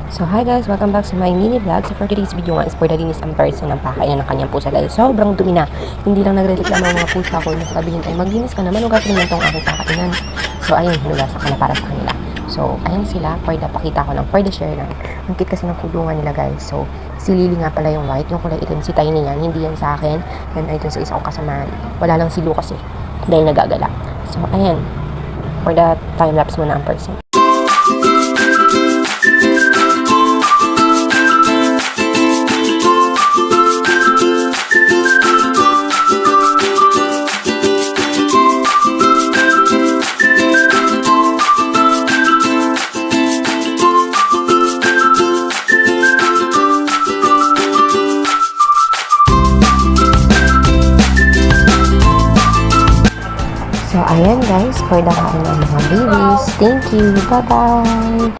So hi guys, welcome back sa my mini vlog. So for today's video nga is for the linis ang person ng pakainan ng kanyang pusa dahil sobrang dumi na. Hindi lang nagreklamo ang mga pusa ko na sabihin ay maglinis ka naman, hugasan naman tong aking pakainan. So ayun, hinugasan ko na para sa kanila. So ayun sila, for the pakita ko lang, for the share lang. Ang cute kasi ng kulungan nila guys. So si Lily nga pala yung white, yung kulay itim si Tiny yan, hindi yan sa akin. Yan ay dun sa isang kasamahan. Wala lang si Lucas eh, dahil nagagala. So ayan, for the time lapse muna ang person. So, ayan guys, for the kain ng mga babies. Thank you. Bye-bye!